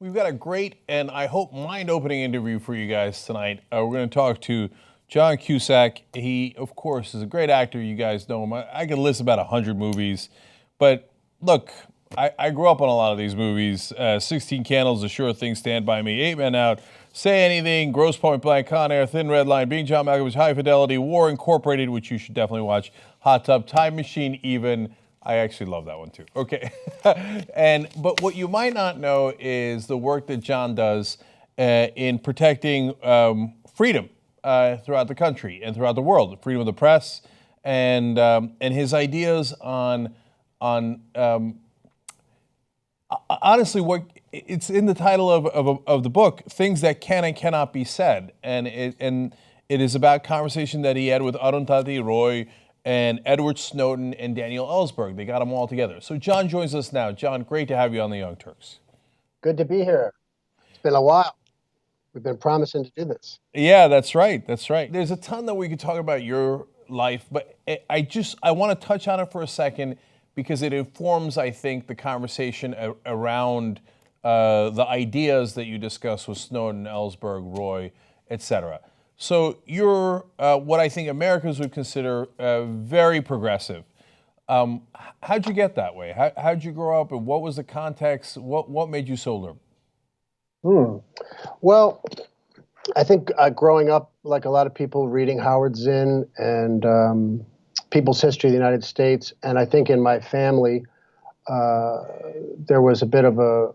We've got a great and I hope mind-opening interview for you guys tonight. We're going to talk to Cenk Cusack. He, of course, is a great actor. You guys know him. I could list about 100 movies. But look, I grew up on a lot of these movies. 16 Candles, A Sure Thing, Stand By Me, Eight Men Out, Say Anything, Grosse Point Blank, Con Air, Thin Red Line, Being John Malkovich, High Fidelity, War Incorporated, which you should definitely watch, Hot Tub, Time Machine even. I actually love that one too. Okay. But what you might not know is the work that John does in protecting freedom throughout the country and throughout the world, the freedom of the press, and his ideas on honestly what it's in the title of the book, things that can and cannot be said, and it is about conversation that he had with Arundhati Roy and Edward Snowden and Daniel Ellsberg. They got them all together. So John joins us now. John, great to have you on the Young Turks. Good to be here. It's been a while. We've been promising to do this. Yeah, that's right. That's right. There's a ton that we could talk about your life, but I want to touch on it for a second because it informs, I think, the conversation around the ideas that you discuss with Snowden, Ellsberg, Roy, et cetera. So you're what I think Americans would consider very progressive. How'd you get that way? How'd you grow up, and what was the context? What made you so liberal? Well, I think growing up, like a lot of people, reading Howard Zinn and People's History of the United States, and I think in my family there was a bit of a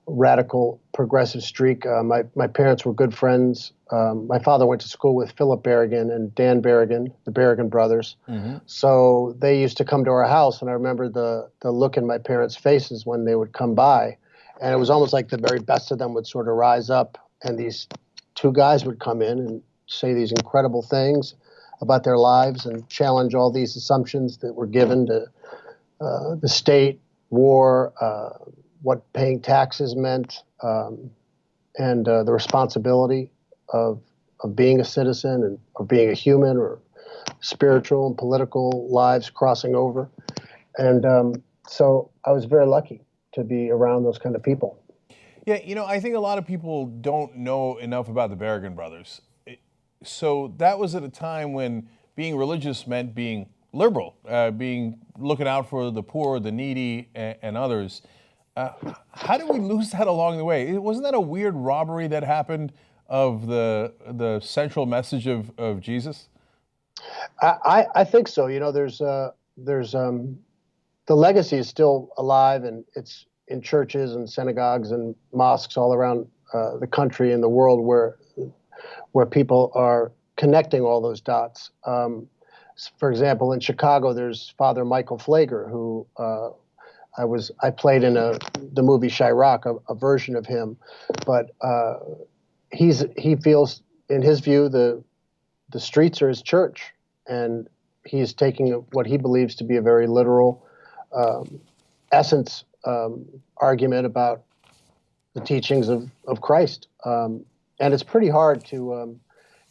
radical progressive streak. My parents were good friends. My father went to school with Philip Berrigan and Dan Berrigan, the Berrigan brothers. Mm-hmm. So they used to come to our house, and I remember the look in my parents' faces when they would come by. And it was almost like the very best of them would sort of rise up, and these two guys would come in and say these incredible things about their lives and challenge all these assumptions that were given to the state, war, what paying taxes meant, and the responsibility of being a citizen and of being a human, or spiritual and political lives crossing over. And so I was very lucky to be around those kind of people. Yeah, I think a lot of people don't know enough about the Berrigan brothers. So that was at a time when being religious meant being liberal, being looking out for the poor, the needy, and others. How did we lose that along the way? Wasn't that a weird robbery that happened of the central message of Jesus? I think so. There's the legacy is still alive, and it's in churches and synagogues and mosques all around the country and the world where people are connecting all those dots. For example, in Chicago, there's Father Michael Flager, who I played in the movie Chirac, a version of him, but he feels, in his view, the streets are his church, and he's taking what he believes to be a very literal essence argument about the teachings of Christ, and it's pretty hard to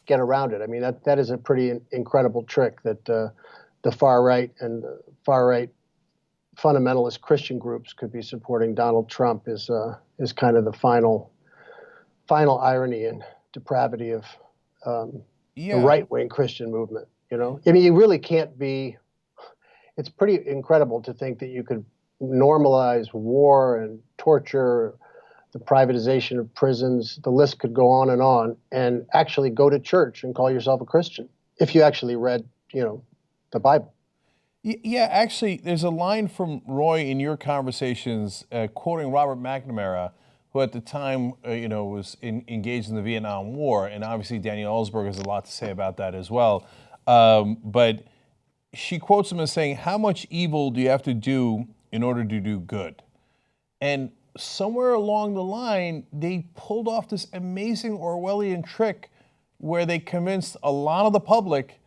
get around it. I mean, that is a pretty incredible trick that the far right and far right fundamentalist Christian groups could be supporting Donald Trump is kind of the final irony and depravity of the right-wing Christian movement. I mean, you really can't be. It's pretty incredible to think that you could normalize war and torture, the privatization of prisons. The list could go on, and actually go to church and call yourself a Christian if you actually read, the Bible. Yeah, actually, there's a line from Roy in your conversations quoting Robert McNamara, who at the time, was engaged in the Vietnam War, and obviously Daniel Ellsberg has a lot to say about that as well. But she quotes him as saying, "How much evil do you have to do in order to do good?" And somewhere along the line, they pulled off this amazing Orwellian trick where they convinced a lot of the public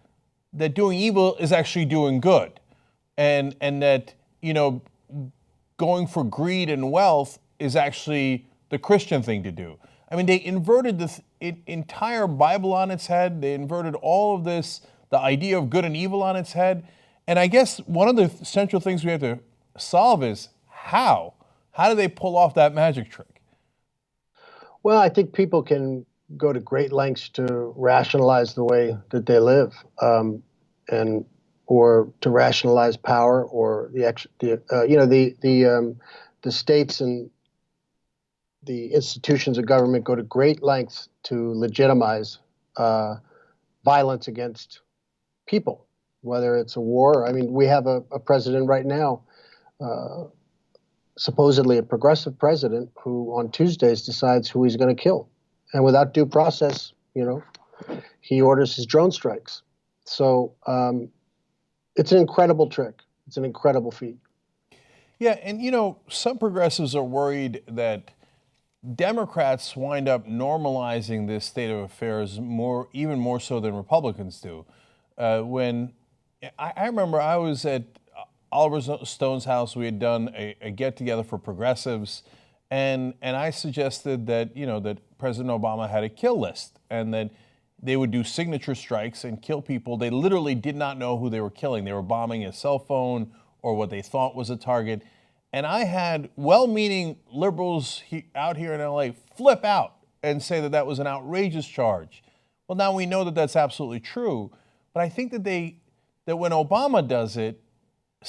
that doing evil is actually doing good. And that, going for greed and wealth is actually the Christian thing to do. I mean, they inverted the entire Bible on its head. They inverted all of this, the idea of good and evil on its head. And I guess one of the central things we have to solve is how? How do they pull off that magic trick? Well, I think people can go to great lengths to rationalize the way that they live, and or to rationalize power, or the states and the institutions of government go to great lengths to legitimize uh, violence against people, whether it's a war. I mean, we have a president right now, uh, supposedly a progressive president, who on Tuesdays decides who he's going to kill, and without due process, he orders his drone strikes. So it's an incredible trick. It's an incredible feat. Yeah, and some progressives are worried that Democrats wind up normalizing this state of affairs even more so than Republicans do. When I remember I was at Oliver Stone's house, we had done a get together for progressives, and I suggested that that President Obama had a kill list, and that they would do signature strikes and kill people. They literally did not know who they were killing. They were bombing a cell phone or what they thought was a target. And I had well-meaning liberals out here in LA flip out and say that that was an outrageous charge. Well, now we know that that's absolutely true, but I think that when Obama does it,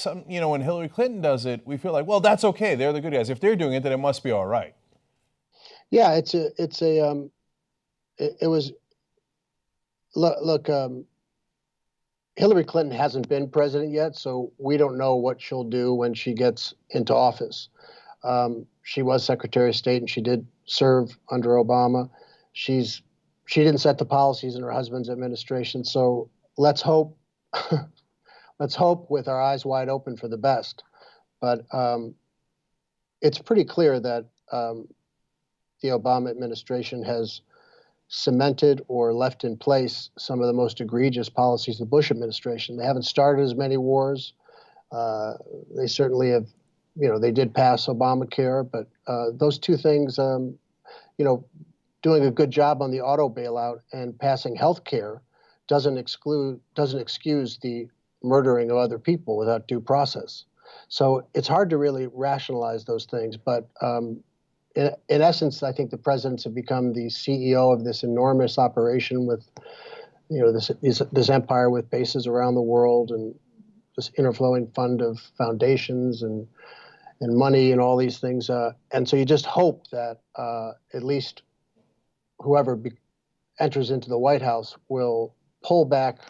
when Hillary Clinton does it, we feel like, well, that's okay. They're the good guys. If they're doing it, then it must be all right. Yeah, it was. Look, Hillary Clinton hasn't been president yet, so we don't know what she'll do when she gets into office. She was Secretary of State, and she did serve under Obama. She didn't set the policies in her husband's administration, so let's hope let's hope with our eyes wide open for the best. But it's pretty clear that the Obama administration has cemented or left in place some of the most egregious policies of the Bush administration. They haven't started as many wars. They certainly have, they did pass Obamacare, but those two things, doing a good job on the auto bailout and passing health care doesn't excuse the murdering of other people without due process. So it's hard to really rationalize those things, but in essence, I think the presidents have become the CEO of this enormous operation with, this empire with bases around the world, and this interflowing fund of foundations and money and all these things. And so you just hope that at least whoever enters into the White House will pull back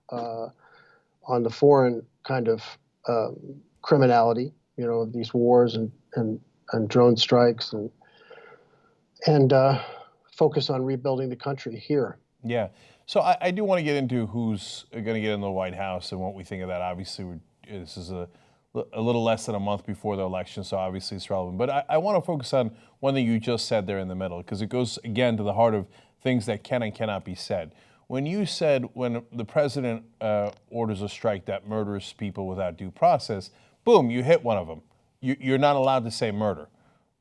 on the foreign kind of criminality, of these wars and drone strikes, and focus on rebuilding the country here. Yeah. So I do want to get into who's going to get in the White House and what we think of that. Obviously, this is a little less than a month before the election, so obviously it's relevant. But I want to focus on one thing you just said there in the middle, because it goes, again, to the heart of things that can and cannot be said. When you said when the president orders a strike that murders people without due process, boom, you hit one of them. You're not allowed to say murder.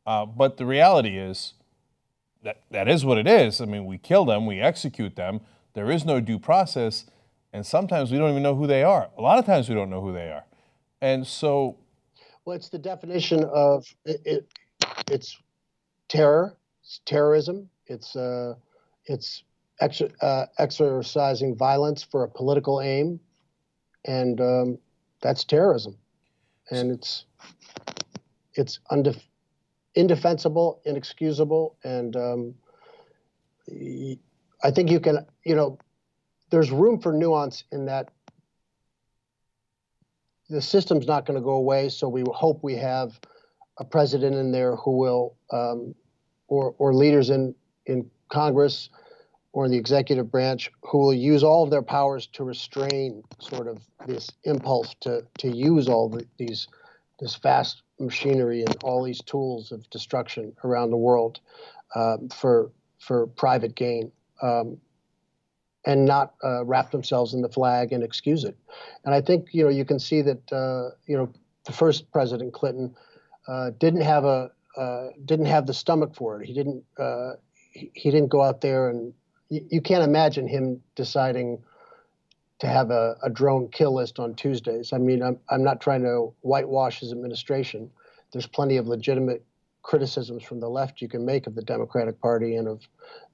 But the reality is that is what it is. I mean, we kill them, we execute them. There is no due process, and sometimes we don't even know who they are. A lot of times we don't know who they are. And so... Well, it's the definition of it. It's terror, it's terrorism, it's exercising violence for a political aim, and that's terrorism. And it's indefensible, inexcusable, and I think you can, there's room for nuance in that. The system's not going to go away, so we hope we have a president in there who will, or leaders in Congress or in the executive branch who will use all of their powers to restrain sort of this impulse to use all this vast machinery and all these tools of destruction around the world for private gain, and not wrap themselves in the flag and excuse it. And I think you can see that the first President Clinton didn't have the stomach for it. He didn't go out there, and you can't imagine him deciding to have a drone kill list on Tuesdays. I mean, I'm not trying to whitewash his administration. There's plenty of legitimate criticisms from the left you can make of the Democratic Party and of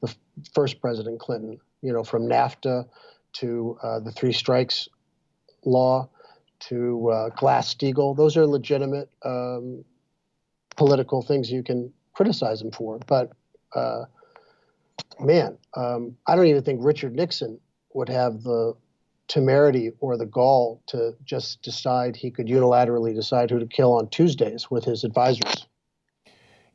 the first President Clinton, from NAFTA to the three strikes law to Glass-Steagall. Those are legitimate political things you can criticize him for. But I don't even think Richard Nixon would have the temerity or the gall to just decide he could unilaterally decide who to kill on Tuesdays with his advisors.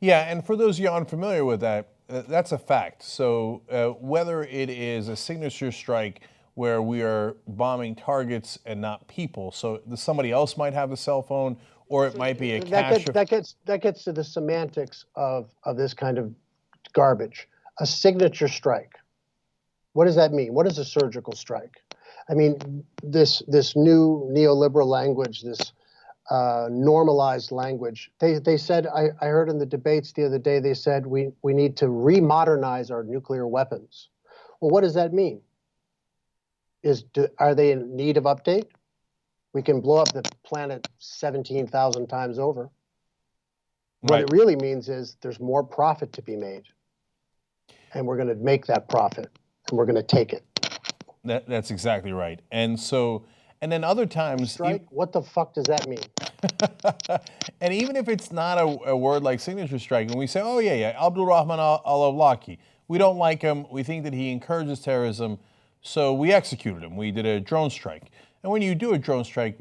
Yeah, and for those of you unfamiliar with that, that's a fact. So whether it is a signature strike where we are bombing targets and not people, so somebody else might have a cell phone, or it might be a cache. That gets to the semantics of this kind of garbage. A signature strike. What does that mean? What is a surgical strike? I mean, this new neoliberal language, this normalized language. They said, I heard in the debates the other day, they said we need to remodernize our nuclear weapons. Well, what does that mean? Are they in need of update? We can blow up the planet 17,000 times over. What it really means is there's more profit to be made. And we're going to make that profit, and we're going to take it. That's exactly right. And then other times... Strike? What the fuck does that mean? And even if it's not a word like signature strike, and we say, oh, yeah, Abdul Rahman al-Awlaki, we don't like him, we think that he encourages terrorism, so we executed him. We did a drone strike. And when you do a drone strike,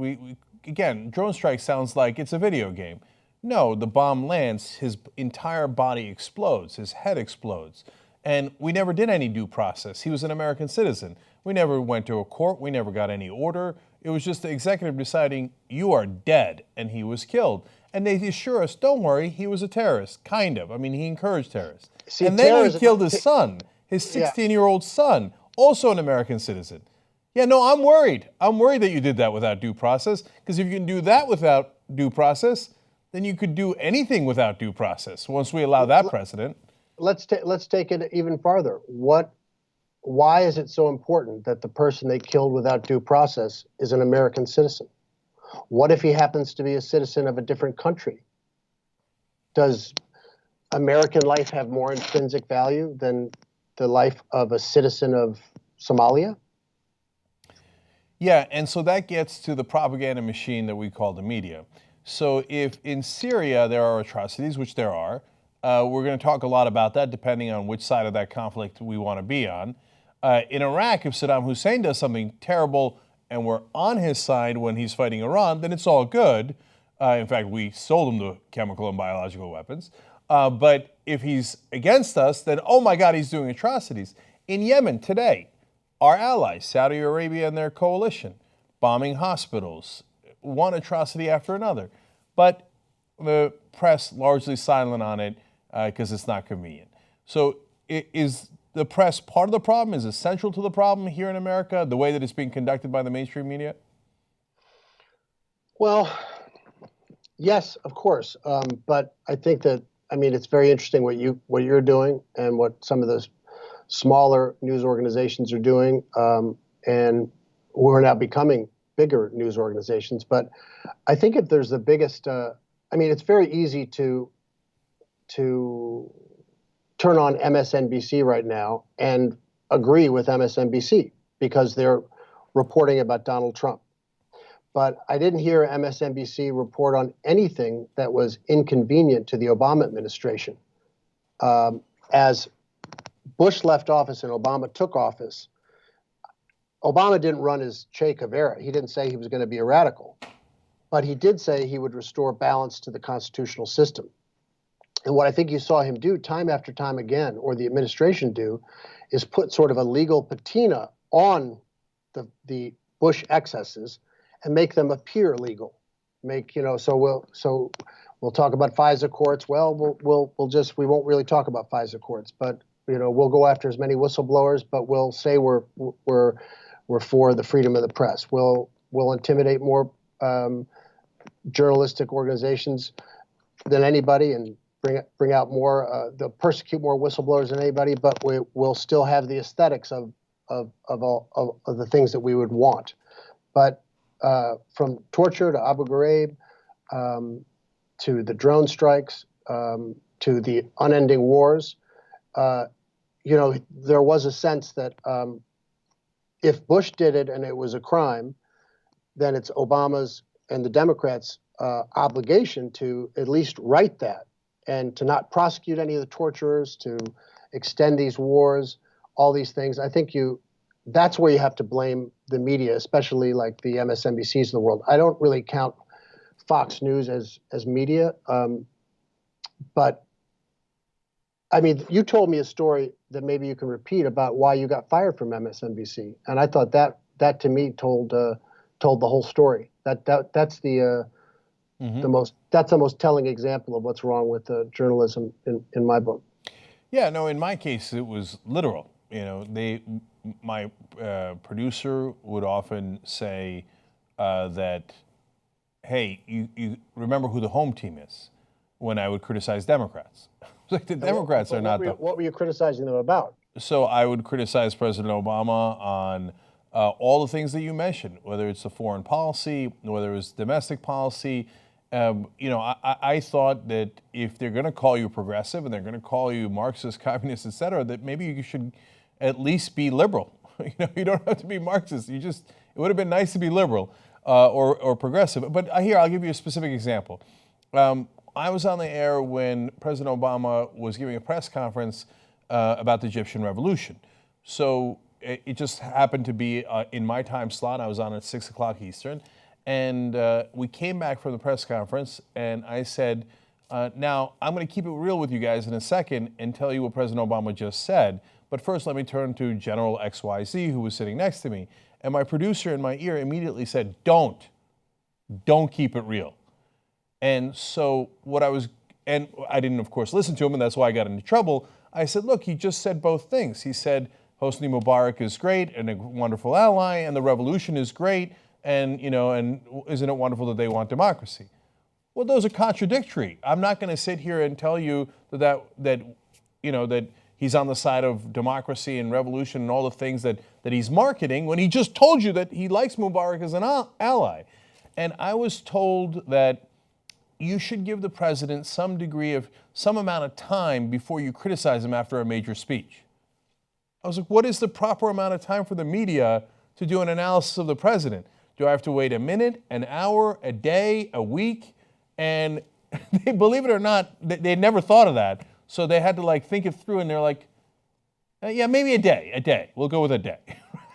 again, drone strike sounds like it's a video game. No, the bomb lands, his entire body explodes, his head explodes. And we never did any due process. He was an American citizen. We never went to a court. We never got any order. It was just the executive deciding, you are dead, and he was killed. And they assure us, don't worry, he was a terrorist, kind of. I mean, he encouraged terrorists. See, and then he killed his son, his 16-year-old son, also an American citizen. Yeah, no, I'm worried. I'm worried that you did that without due process, because if you can do that without due process, then you could do anything without due process once we allow that precedent. Let's take it even farther. Why is it so important that the person they killed without due process is an American citizen? What if he happens to be a citizen of a different country? Does American life have more intrinsic value than the life of a citizen of Somalia? Yeah, and so that gets to the propaganda machine that we call the media. So if in Syria there are atrocities, which there are, we're going to talk a lot about that depending on which side of that conflict we want to be on. In Iraq, if Saddam Hussein does something terrible and we're on his side when he's fighting Iran, then it's all good. In fact, we sold him the chemical and biological weapons. But if he's against us, then, oh my God, he's doing atrocities. In Yemen today, our allies, Saudi Arabia and their coalition, bombing hospitals, one atrocity after another. But the press largely silent on it because it's not convenient. So is the press part of the problem? Is it central to the problem here in America, the way that it's being conducted by the mainstream media? Well, yes, of course. But I think that, it's very interesting what you're doing and what some of those smaller news organizations are doing, and we're now becoming bigger news organizations. But I think if there's the biggest, it's very easy to turn on MSNBC right now and agree with MSNBC because they're reporting about Donald Trump. But I didn't hear MSNBC report on anything that was inconvenient to the Obama administration. As Bush left office and Obama took office, Obama didn't run as Che Guevara. He didn't say he was going to be a radical. But he did say he would restore balance to the constitutional system. And what I think you saw him do time after time again, or the administration do, is put sort of a legal patina on the Bush excesses and make them appear legal. So we'll talk about FISA courts. Well, we won't really talk about FISA courts, but we'll go after as many whistleblowers, but we'll say we're for the freedom of the press. We'll intimidate more journalistic organizations than anybody and bring out more, they'll persecute more whistleblowers than anybody, but we'll still have the aesthetics of all of the things that we would want. But from torture to Abu Ghraib, to the drone strikes, to the unending wars. There was a sense that if Bush did it and it was a crime, then it's Obama's and the Democrats' obligation to at least right that and to not prosecute any of the torturers, to extend these wars, all these things. I think that's where you have to blame the media, especially like the MSNBCs of the world. I don't really count Fox News as media, but I mean, you told me a story that maybe you can repeat about why you got fired from MSNBC, and I thought that to me told the whole story. That's the most telling example of what's wrong with journalism in my book. Yeah, no, in my case it was literal. My producer would often say that, hey, you remember who the home team is, when I would criticize Democrats. Like, the Democrats are not What were you criticizing them about? So I would criticize President Obama on all the things that you mentioned, whether it's the foreign policy, whether it's domestic policy. I thought that if they're going to call you progressive and they're going to call you Marxist, communist, et cetera, that maybe you should at least be liberal. You don't have to be Marxist. It would have been nice to be liberal or progressive. But here, I'll give you a specific example. I was on the air when President Obama was giving a press conference about the Egyptian revolution. So it just happened to be in my time slot. I was on at 6 o'clock Eastern. And we came back from the press conference, and I said, now, I'm going to keep it real with you guys in a second and tell you what President Obama just said. But first, let me turn to General XYZ, who was sitting next to me. And my producer in my ear immediately said, don't keep it real. And so and I didn't, of course, listen to him, and that's why I got into trouble. I said, look, he just said both things. He said Hosni Mubarak is great and a wonderful ally, and the revolution is great, and isn't it wonderful that they want democracy? Well, those are contradictory. I'm not going to sit here and tell you that he's on the side of democracy and revolution and all the things that he's marketing when he just told you that he likes Mubarak as an ally. And I was told that you should give the president some amount of time before you criticize him after a major speech. I was like, what is the proper amount of time for the media to do an analysis of the president? Do I have to wait a minute, an hour, a day, a week? And believe it or not, they never thought of that. So they had to think it through, and they're like, yeah, maybe a day. We'll go with a day.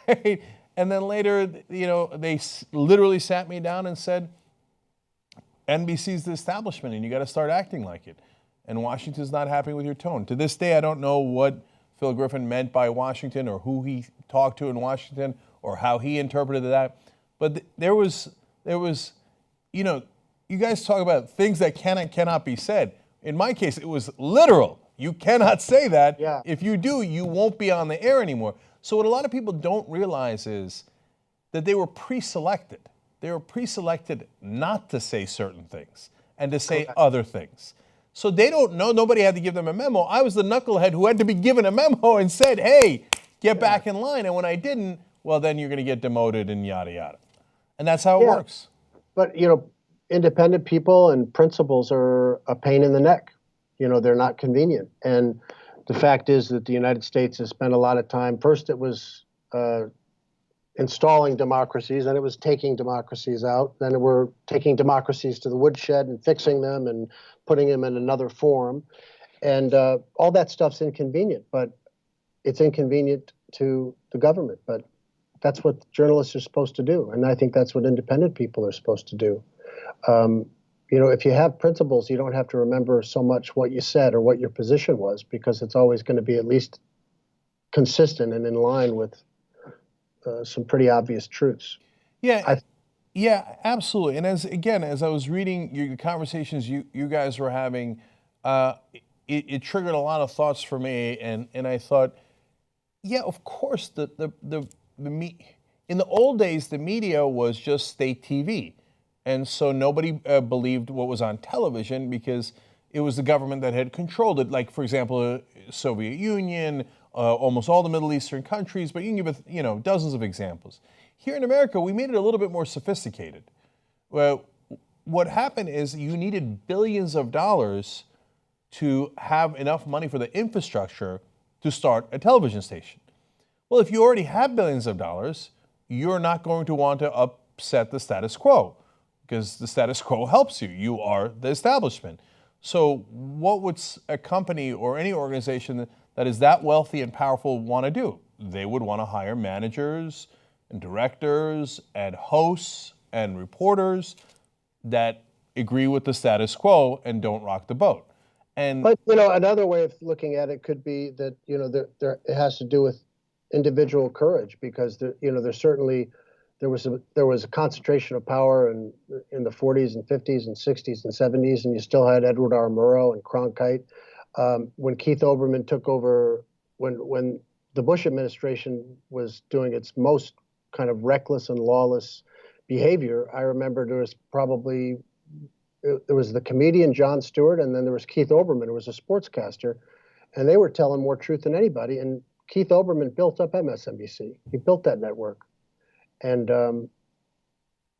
Right? And then later, they literally sat me down and said, NBC's the establishment, and you got to start acting like it. And Washington's not happy with your tone. To this day, I don't know what Phil Griffin meant by Washington, or who he talked to in Washington, or how he interpreted that. But there was, you guys talk about things that can and cannot be said. In my case, it was literal. You cannot say that. Yeah. If you do, you won't be on the air anymore. So what a lot of people don't realize is that they were pre-selected. They were pre-selected not to say certain things and to say other things. So they don't know. Nobody had to give them a memo. I was the knucklehead who had to be given a memo and said, hey, get back in line. And when I didn't, well, then you're going to get demoted and yada, yada. And that's how it works. But, independent people and principles are a pain in the neck. They're not convenient. And the fact is that the United States has spent a lot of time. First, it was installing democracies, then it was taking democracies out. Then we're taking democracies to the woodshed and fixing them and putting them in another form. And all that stuff's inconvenient, but it's inconvenient to the government. But that's what journalists are supposed to do. And I think that's what independent people are supposed to do. If you have principles, you don't have to remember so much what you said or what your position was, because it's always going to be at least consistent and in line with some pretty obvious truths. Yeah, absolutely. And as I was reading your conversations you guys were having, it triggered a lot of thoughts for me, and I thought, yeah, of course, in the old days, the media was just state TV. And so nobody believed what was on television because it was the government that had controlled it. Like, for example, Soviet Union, almost all the Middle Eastern countries, but you can give dozens of examples. Here in America, we made it a little bit more sophisticated. Well, what happened is you needed billions of dollars to have enough money for the infrastructure to start a television station. Well, if you already have billions of dollars, you're not going to want to upset the status quo because the status quo helps you. You are the establishment. So what would a company or any organization that is that wealthy and powerful want to do? They would want to hire managers and directors and hosts and reporters that agree with the status quo and don't rock the boat. But another way of looking at it could be that it has to do with individual courage, because there was a concentration of power in the 40s and 50s and 60s and 70s, and you still had Edward R. Murrow and Cronkite. When Keith Olbermann took over, when the Bush administration was doing its most kind of reckless and lawless behavior, I remember there was the comedian Jon Stewart, and then there was Keith Olbermann, who was a sportscaster, and they were telling more truth than anybody. And Keith Olbermann built up MSNBC. He built that network. And,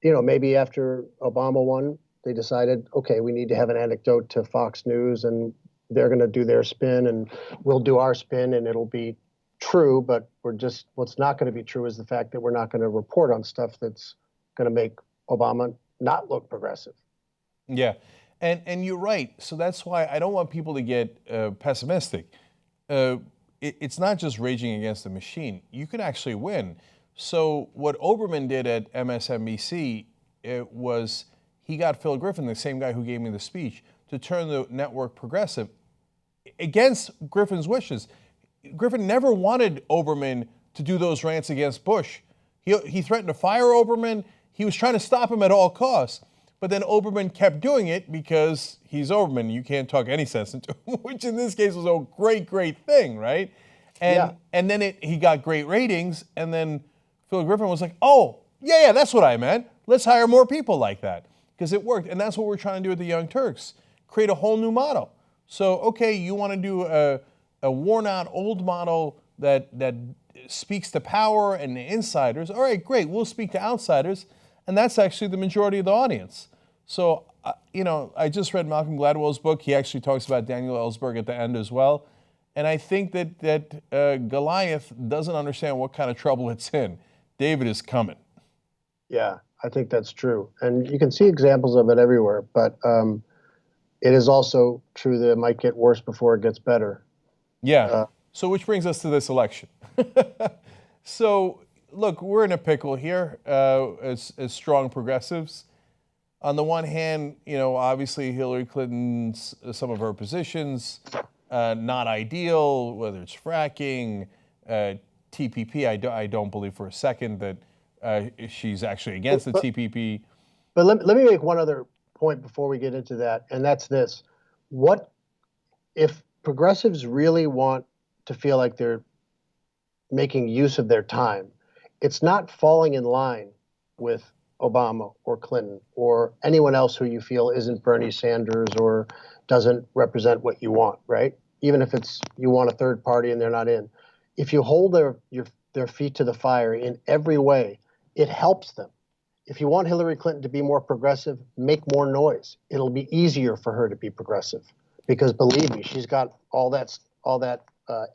maybe after Obama won, they decided, okay, we need to have an anecdote to Fox News, and they're going to do their spin, and we'll do our spin, and it'll be true. But what's not going to be true is the fact that we're not going to report on stuff that's going to make Obama not look progressive. Yeah, and you're right. So that's why I don't want people to get pessimistic. It's not just raging against the machine. You can actually win. So what Olbermann did at MSNBC, was he got Phil Griffin, the same guy who gave me the speech, to turn the network progressive against Griffin's wishes. Griffin never wanted Olbermann to do those rants against Bush. He threatened to fire Olbermann. He was trying to stop him at all costs. But then Olbermann kept doing it because he's Olbermann. You can't talk any sense into him, which in this case was a great, great thing, right? And then he got great ratings, and then Phil Griffin was like, oh, yeah, that's what I meant. Let's hire more people like that, because it worked. And that's what we're trying to do with the Young Turks, create a whole new model. So, okay, you want to do a worn-out old model that speaks to power and the insiders. All right, great, we'll speak to outsiders. And that's actually the majority of the audience. So, I just read Malcolm Gladwell's book. He actually talks about Daniel Ellsberg at the end as well. And I think that Goliath doesn't understand what kind of trouble it's in. David is coming. Yeah, I think that's true. And you can see examples of it everywhere. But it is also true that it might get worse before it gets better. Yeah. So which brings us to this election. So, look, we're in a pickle here as strong progressives. On the one hand, obviously Hillary Clinton's, some of her positions, not ideal, whether it's fracking, TPP. I don't believe for a second that she's actually against the TPP. But let me make one other point before we get into that, and that's this. What if progressives really want to feel like they're making use of their time? It's not falling in line with Obama or Clinton or anyone else who you feel isn't Bernie Sanders or doesn't represent what you want, right? Even if it's you want a third party and they're not in. If you hold their feet to the fire in every way, it helps them. If you want Hillary Clinton to be more progressive, make more noise. It'll be easier for her to be progressive, because believe me, she's got all that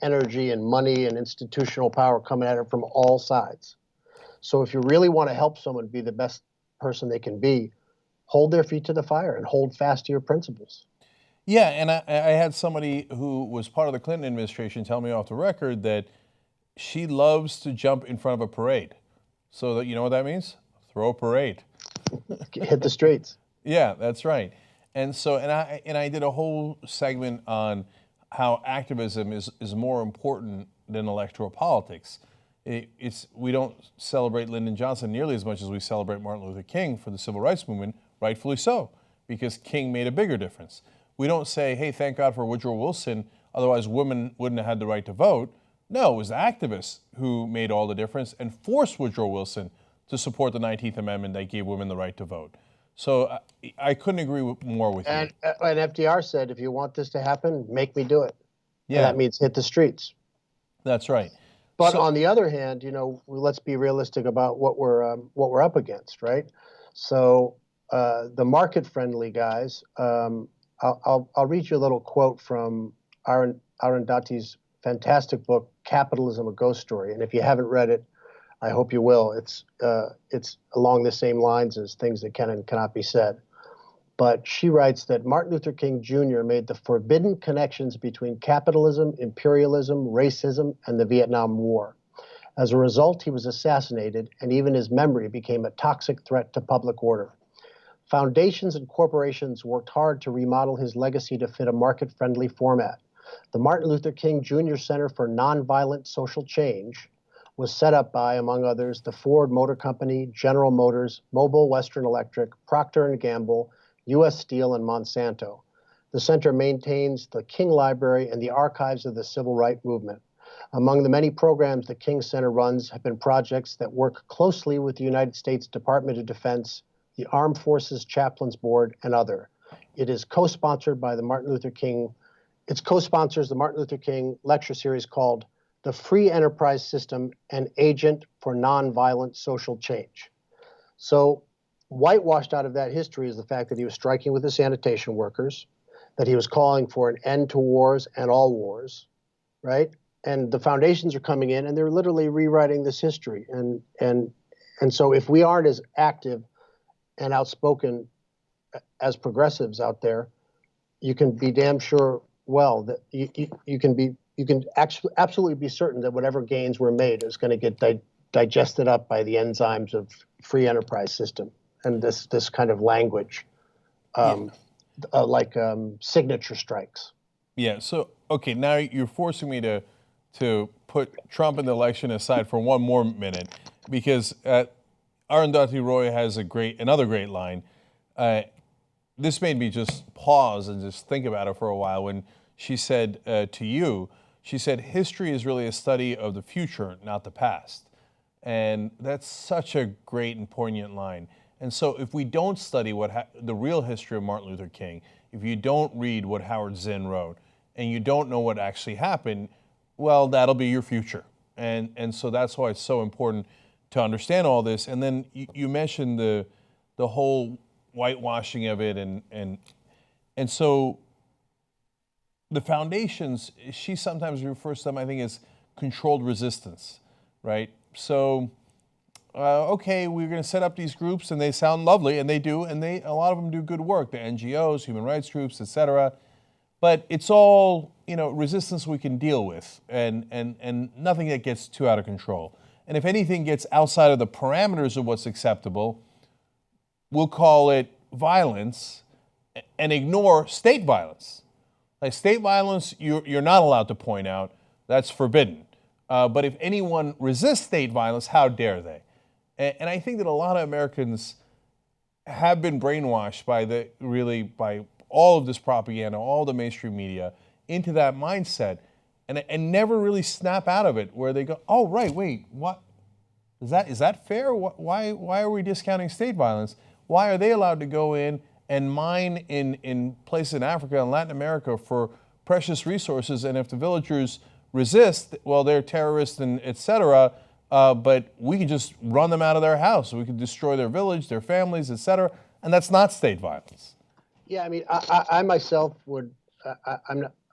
energy and money and institutional power coming at her from all sides. So if you really want to help someone be the best person they can be, hold their feet to the fire and hold fast to your principles. Yeah, and I had somebody who was part of the Clinton administration tell me off the record that she loves to jump in front of a parade. So that, you know what that means? Throw a parade. Hit the streets. Yeah, that's right. And so, and I did a whole segment on how activism is more important than electoral politics. We don't celebrate Lyndon Johnson nearly as much as we celebrate Martin Luther King for the civil rights movement, rightfully so, because King made a bigger difference. We don't say, hey, thank God for Woodrow Wilson, otherwise women wouldn't have had the right to vote. No, it was the activists who made all the difference and forced Woodrow Wilson to support the 19th Amendment that gave women the right to vote. So I couldn't agree more with you. And FDR said, if you want this to happen, make me do it. Yeah. And that means hit the streets. That's right. But on the other hand, let's be realistic about what we're up against, right? So the market-friendly guys, I'll read you a little quote from Arundhati's fantastic book, Capitalism: A Ghost Story. And if you haven't read it, I hope you will. It's along the same lines as Things That Can and Cannot Be Said. But she writes that Martin Luther King Jr. made the forbidden connections between capitalism, imperialism, racism, and the Vietnam War. As a result, he was assassinated, and even his memory became a toxic threat to public order. Foundations and corporations worked hard to remodel his legacy to fit a market-friendly format. The Martin Luther King Jr. Center for Nonviolent Social Change was set up by, among others, the Ford Motor Company, General Motors, Mobil Western Electric, Procter & Gamble, U.S. Steel, and Monsanto. The center maintains the King Library and the archives of the civil rights movement. Among the many programs the King Center runs have been projects that work closely with the United States Department of Defense, the Armed Forces Chaplains Board, and other. It is co-sponsored by the Martin Luther King. It co-sponsors the Martin Luther King lecture series called The Free Enterprise System: An Agent for Nonviolent Social Change. So whitewashed out of that history is the fact that he was striking with the sanitation workers, that he was calling for an end to wars and all wars, right? And the foundations are coming in and they're literally rewriting this history. And so if we aren't as active and outspoken as progressives out there, you can be damn sure, well, that you can actually absolutely be certain that whatever gains were made is going to get digested up by the enzymes of free enterprise system and this kind of language, like signature strikes. Yeah. So okay, now you're forcing me to put Trump in the election aside for one more minute, because Arundhati Roy has another great line. This made me just pause and just think about it for a while when she said to you, she said, history is really a study of the future, not the past. And that's such a great and poignant line. And so if we don't study the real history of Martin Luther King, if you don't read what Howard Zinn wrote, and you don't know what actually happened, well, that'll be your future. And so that's why it's so important to understand all this. And then you mentioned the whole whitewashing of it, and so the foundations, she sometimes refers to them, I think, as controlled resistance, right? So, okay, we're going to set up these groups, and they sound lovely, and they do, and a lot of them do good work, the NGOs, human rights groups, et cetera. But it's all, resistance we can deal with, and nothing that gets too out of control. And if anything gets outside of the parameters of what's acceptable, we'll call it violence and ignore state violence. Like state violence, you're not allowed to point out. That's forbidden. But if anyone resists state violence, how dare they? And I think that a lot of Americans have been brainwashed by all of this propaganda, all the mainstream media, into that mindset, and never really snap out of it, where they go, oh, right, wait, what? Is that fair? Why are we discounting state violence? Why are they allowed to go in and mine in places in Africa and Latin America for precious resources, and if the villagers resist, well, they're terrorists and et cetera, but we can just run them out of their house. We can destroy their village, their families, et cetera, and that's not state violence. Yeah, I mean, I myself would,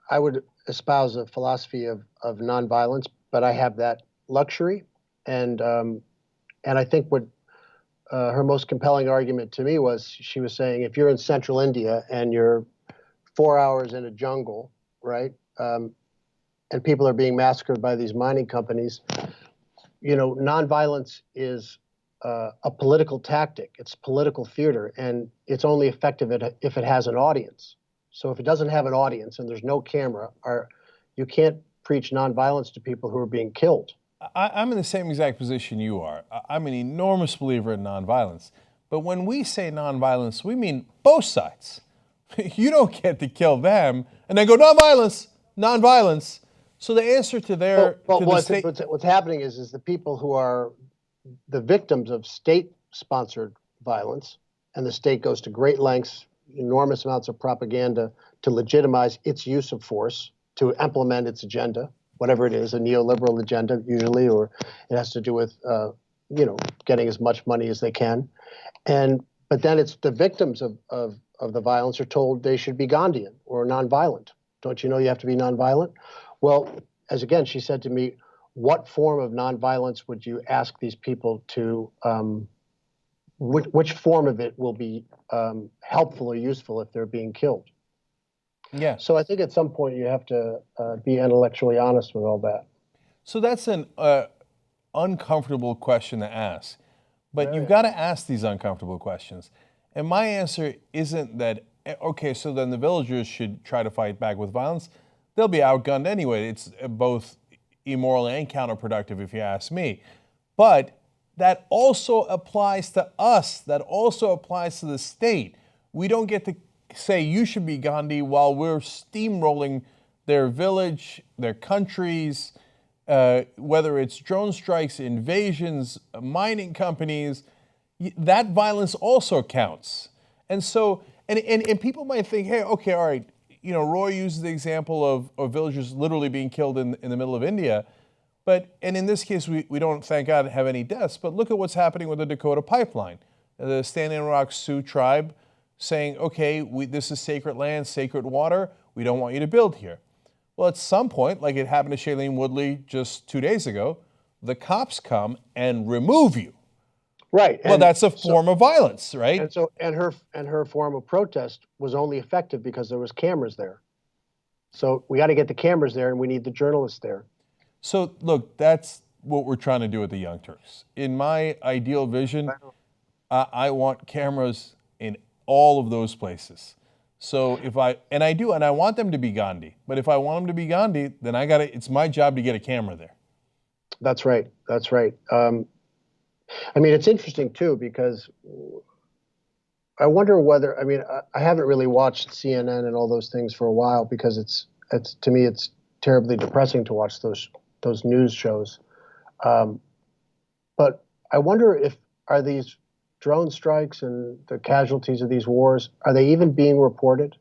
I would espouse a philosophy of nonviolence, but I have that luxury, and I think what her most compelling argument to me was, she was saying, if you're in central India and you're 4 hours in a jungle, right, and people are being massacred by these mining companies, nonviolence is a political tactic. It's political theater, and it's only effective if it has an audience. So if it doesn't have an audience and there's no camera, you can't preach nonviolence to people who are being killed. I'm in the same exact position you are. I'm an enormous believer in nonviolence. But when we say nonviolence, we mean both sides. You don't get to kill them and then go, nonviolence, nonviolence. So the answer to what's happening is the people who are the victims of state-sponsored violence, and the state goes to great lengths, enormous amounts of propaganda to legitimize its use of force, to implement its agenda, whatever it is, a neoliberal agenda usually, or it has to do with, getting as much money as they can. And But then it's the victims of the violence are told they should be Gandhian or nonviolent. Don't you know you have to be nonviolent? Well, as again, she said to me, what form of nonviolence would you ask these people to, which form of it will be helpful or useful if they're being killed? Yeah. So I think at some point you have to be intellectually honest with all that. So that's an uncomfortable question to ask. But you've Yeah. got to ask these uncomfortable questions. And my answer isn't that, okay, so then the villagers should try to fight back with violence. They'll be outgunned anyway. It's both immoral and counterproductive, if you ask me. But that also applies to us. That also applies to the state. We don't get to say you should be Gandhi while we're steamrolling their village, their countries, whether it's drone strikes, invasions, mining companies. That violence also counts. And so, and people might think, hey, okay, all right, Roy uses the example of villagers literally being killed in the middle of India. And in this case, we don't, thank God, have any deaths. But look at what's happening with the Dakota pipeline. The Standing Rock Sioux tribe saying, okay, this is sacred land, sacred water. We don't want you to build here. Well, at some point, like it happened to Shailene Woodley just 2 days ago, the cops come and remove you. Right. Well, that's a form of violence, right? And her form of protest was only effective because there was cameras there. So we got to get the cameras there, and we need the journalists there. So look, that's what we're trying to do with the Young Turks. In my ideal vision, I want cameras in all of those places. So I want them to be Gandhi. But if I want them to be Gandhi, then it's my job to get a camera there. That's right. That's right. It's interesting too, because I wonder whether, I haven't really watched CNN and all those things for a while because to me, it's terribly depressing to watch those news shows. But I wonder are these drone strikes and the casualties of these wars, are they even being reported?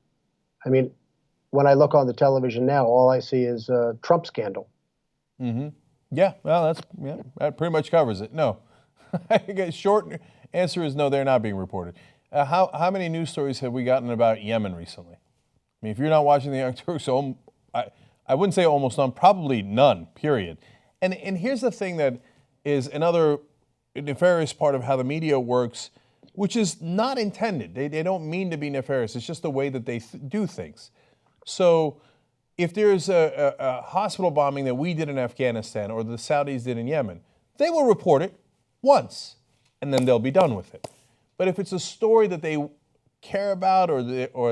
When I look on the television now, all I see is a Trump scandal. Mm-hmm. Yeah, well, that pretty much covers it. No. Short answer is no, they're not being reported. How many news stories have we gotten about Yemen recently? If you're not watching the Young Turks, I wouldn't say almost none, probably none, period. And here's the thing that is another nefarious part of how the media works, which is not intended. They don't mean to be nefarious. It's just the way that they do things. So if there's a hospital bombing that we did in Afghanistan or the Saudis did in Yemen, they will report it once, and then they'll be done with it. But if it's a story that they care about or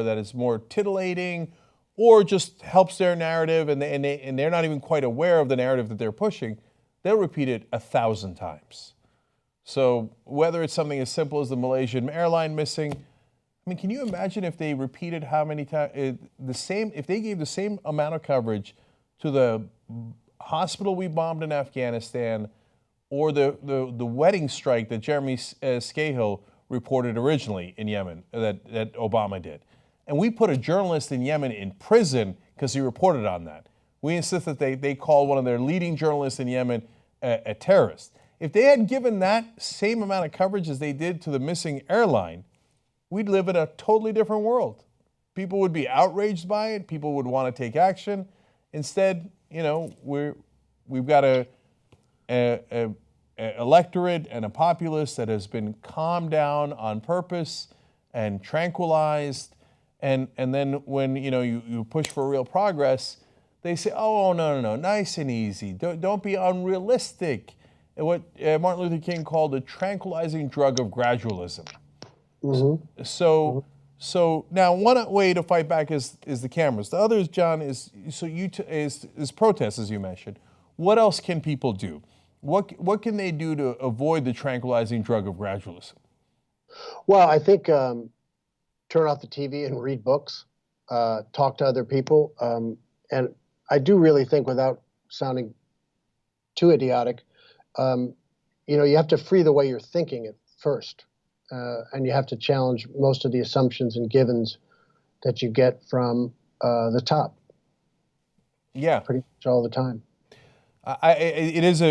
that is more titillating or just helps their narrative and they're not even quite aware of the narrative that they're pushing, they'll repeat it 1,000 times. So whether it's something as simple as the Malaysian airline missing, can you imagine if they repeated how many times, if they gave the same amount of coverage to the hospital we bombed in Afghanistan or the wedding strike that Jeremy Scahill reported originally in Yemen that Obama did. And we put a journalist in Yemen in prison because he reported on that. We insist that they call one of their leading journalists in Yemen a terrorist. If they had given that same amount of coverage as they did to the missing airline, we'd live in a totally different world. People would be outraged by it. People would want to take action. Instead, we've got a electorate and a populace that has been calmed down on purpose and tranquilized. And then when you push for real progress, they say, oh, no, nice and easy. Don't be unrealistic. And what Martin Luther King called the tranquilizing drug of gradualism. Mm-hmm. So now one way to fight back is the cameras. The other, John, is protests, as you mentioned. What else can people do? What can they do to avoid the tranquilizing drug of gradualism? Well, I think turn off the TV and read books, talk to other people. And I do really think, without sounding too idiotic, you have to free the way you're thinking at first. And you have to challenge most of the assumptions and givens that you get from the top. Yeah. Pretty much all the time. It is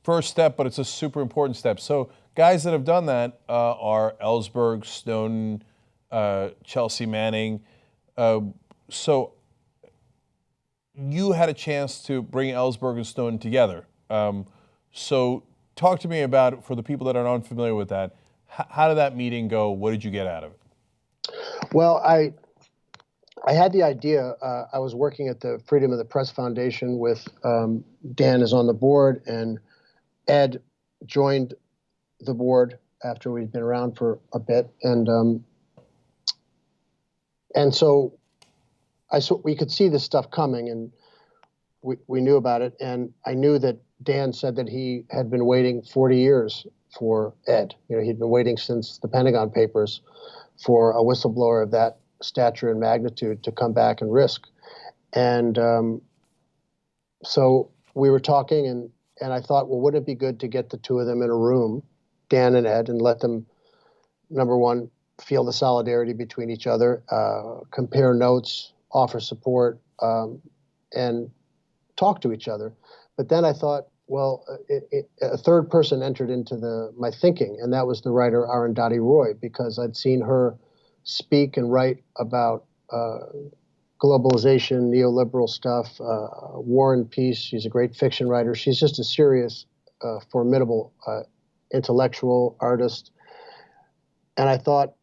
first step, but it's a super important step. So guys that have done that are Ellsberg, Snowden, Chelsea Manning. So you had a chance to bring Ellsberg and Snowden together. So talk to me about, for the people that are unfamiliar with that, how did that meeting go? What did you get out of it? Well, I had the idea. I was working at the Freedom of the Press Foundation with Dan is on the board, and Ed joined the board after we'd been around for a bit, and so we could see this stuff coming, and we knew about it, and I knew that Dan said that he had been waiting 40 years for Ed. You know, he'd been waiting since the Pentagon Papers for a whistleblower of that stature and magnitude to come back and risk. And so we were talking, and I thought, well, wouldn't it be good to get the two of them in a room, Dan and Ed, and let them, number one, feel the solidarity between each other, compare notes, offer support, and talk to each other. But then I thought, well, a third person entered into my thinking, and that was the writer Arundhati Roy, because I'd seen her speak and write about globalization, neoliberal stuff, war and peace. She's a great fiction writer. She's just a serious, formidable intellectual artist. And I thought,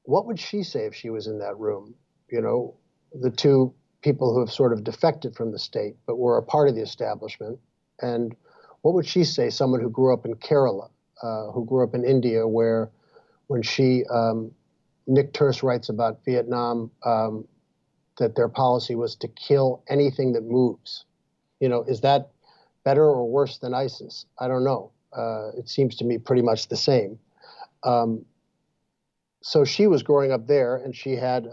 what would she say if she was in that room? You know, the two people who have sort of defected from the state, but were a part of the establishment. And what would she say, someone who grew up in Kerala, who grew up in India, where when Nick Turks writes about Vietnam, that their policy was to kill anything that moves. You know, is that better or worse than ISIS? I don't know. It seems to me pretty much the same. So she was growing up there, and she had,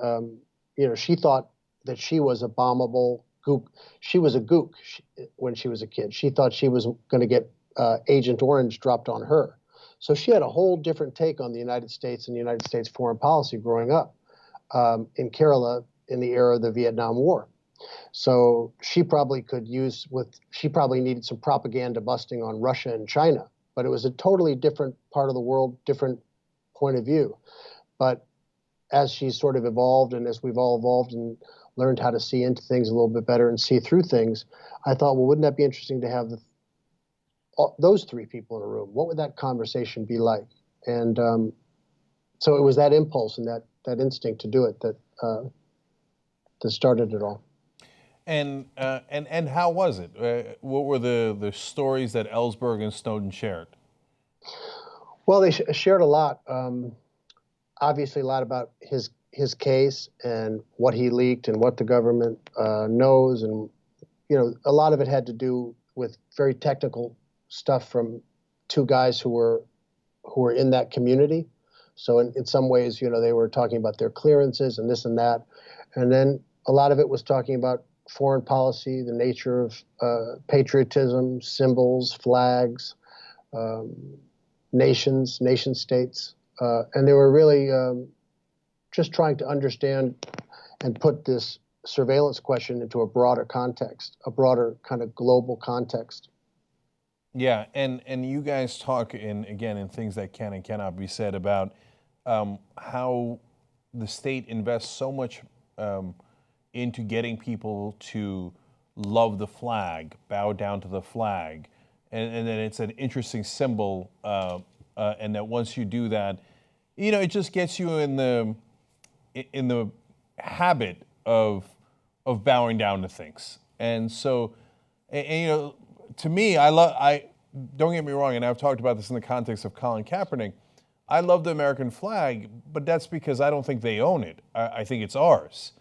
she thought that she was a bombable gook. She was a gook when she was a kid. She thought she was going to get Agent Orange dropped on her. So she had a whole different take on the United States and the United States foreign policy growing up in Kerala in the era of the Vietnam War. So she probably she probably needed some propaganda busting on Russia and China, but it was a totally different part of the world, different point of view. But as she's sort of evolved, and as we've all evolved and learned how to see into things a little bit better and see through things, I thought, well, wouldn't that be interesting to have those three people in a room? What would that conversation be like? And so it was that impulse and that instinct to do it that started it all. And how was it? What were the stories that Ellsberg and Snowden shared? Well, they shared a lot. Obviously, a lot about his case and what he leaked and what the government knows, and a lot of it had to do with very technical stuff from two guys who were in that community. So in some ways, they were talking about their clearances and this and that, and then a lot of it was talking about foreign policy, the nature of patriotism, symbols, flags, nation states. And they were really just trying to understand and put this surveillance question into a broader context, a broader kind of global context. Yeah, and you guys talk in things that can and cannot be said about how the state invests so much into getting people to love the flag, bow down to the flag, and then it's an interesting symbol, and that once you do that, it just gets you in the habit of bowing down to things. And so, and to me, I don't get me wrong, and I've talked about this in the context of Colin Kaepernick. I love the American flag, but that's because I don't think they own it. I think it's ours.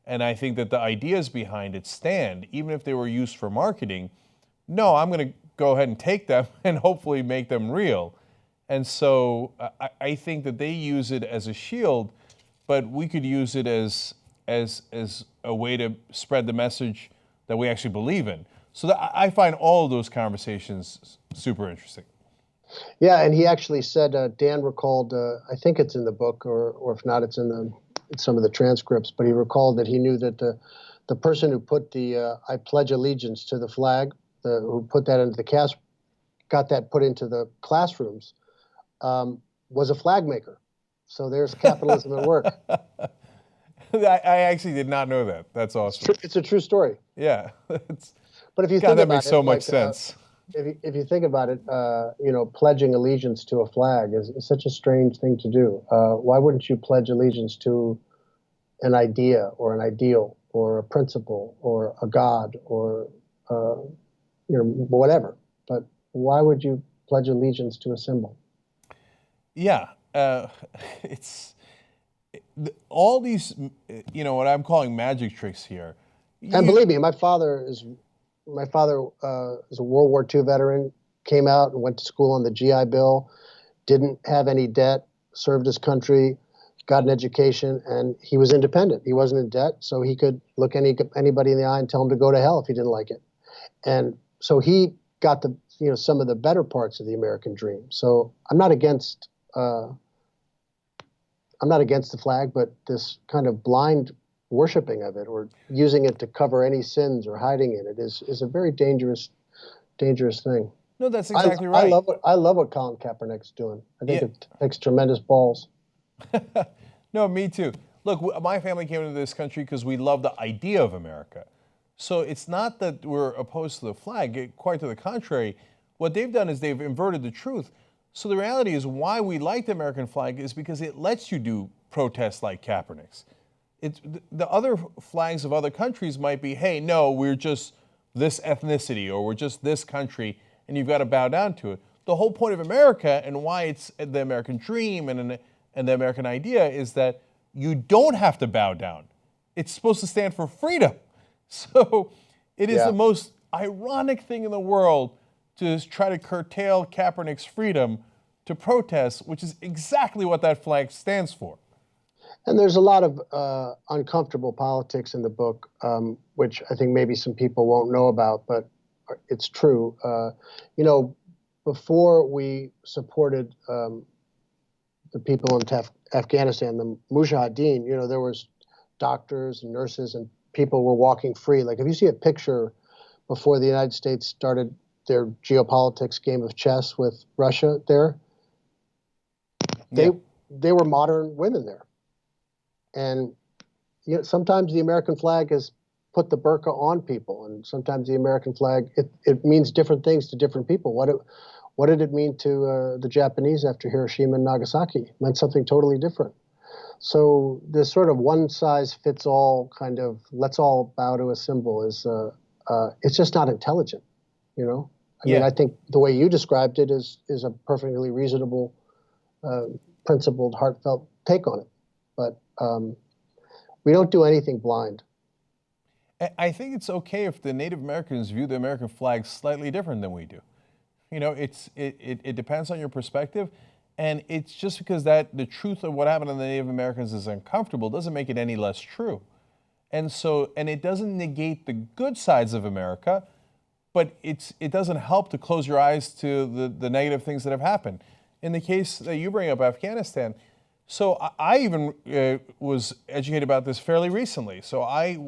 And I think that the ideas behind it stand, even if they were used for marketing. No, I'm going to go ahead and take them and hopefully make them real. And so I think that they use it as a shield, but we could use it as a way to spread the message that we actually believe in. So I find all of those conversations super interesting. Yeah, and he actually said, Dan recalled, I think it's in the book, or if not, it's in some of the transcripts, but he recalled that he knew that the person who put the I pledge allegiance to the flag, who put that into the got that put into the classrooms, was a flag maker. So there's capitalism at work. I actually did not know that. That's awesome. It's a true story. Yeah. But if you God, think that about makes it, so much like, sense. if you think about it, pledging allegiance to a flag is such a strange thing to do. Why wouldn't you pledge allegiance to an idea or an ideal or a principle or a god or whatever? But why would you pledge allegiance to a symbol? Yeah, it's all these, what I'm calling magic tricks here. And believe me, my father is a World War II veteran, came out and went to school on the GI Bill, didn't have any debt, served his country, got an education, and he was independent. He wasn't in debt, so he could look anybody in the eye and tell him to go to hell if he didn't like it. And so he got some of the better parts of the American dream. So I'm not against the flag, but this kind of blind worshiping of it or using it to cover any sins or hiding in it is a very dangerous thing. No, that's exactly right. I love what Colin Kaepernick's doing. I think it takes tremendous balls. No, me too. Look, my family came into this country because we love the idea of America. So it's not that we're opposed to the flag, quite to the contrary. What they've done is they've inverted the truth. So the reality is why we like the American flag is because it lets you do protests like Kaepernick's. The other flags of other countries might be, hey, no, we're just this ethnicity or we're just this country and you've got to bow down to it. The whole point of America and why it's the American dream and the American idea is that you don't have to bow down. It's supposed to stand for freedom. So it is the most ironic thing in the world to try to curtail Kaepernick's freedom to protest, which is exactly what that flag stands for. And there's a lot of uncomfortable politics in the book, which I think maybe some people won't know about, but it's true. Before we supported the people in Afghanistan, the Mujahideen, there was doctors and nurses and people were walking free. Like if you see a picture before the United States started their geopolitics game of chess with Russia there, they were modern women there. And sometimes the American flag has put the burqa on people, and sometimes the American flag it means different things to different people. What did it mean to the Japanese after Hiroshima and Nagasaki? It meant something totally different. So this sort of one size fits all kind of let's all bow to a symbol is it's just not intelligent. I mean, I think the way you described it is a perfectly reasonable, principled, heartfelt take on it. But we don't do anything blind. I think it's okay if the Native Americans view the American flag slightly different than we do. It depends on your perspective, and it's just because that the truth of what happened to the Native Americans is uncomfortable doesn't make it any less true. And it doesn't negate the good sides of America, but it doesn't help to close your eyes to the negative things that have happened. In the case that you bring up, Afghanistan, so I even was educated about this fairly recently. So I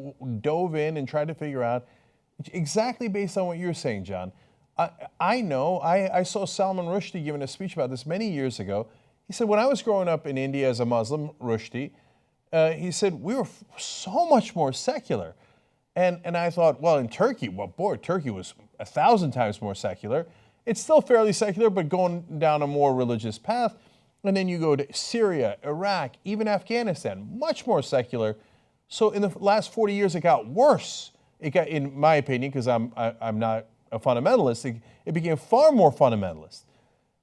dove in and tried to figure out exactly based on what you're saying, John. I saw Salman Rushdie giving a speech about this many years ago. He said, when I was growing up in India as a Muslim, Rushdie, he said, we were so much more secular. And I thought, well, in Turkey, Turkey was 1,000 times more secular. It's still fairly secular, but going down a more religious path. And then you go to Syria, Iraq, even Afghanistan, much more secular. So in the last 40 years, it got worse. It got, in my opinion, because I'm not a fundamentalist, it became far more fundamentalist.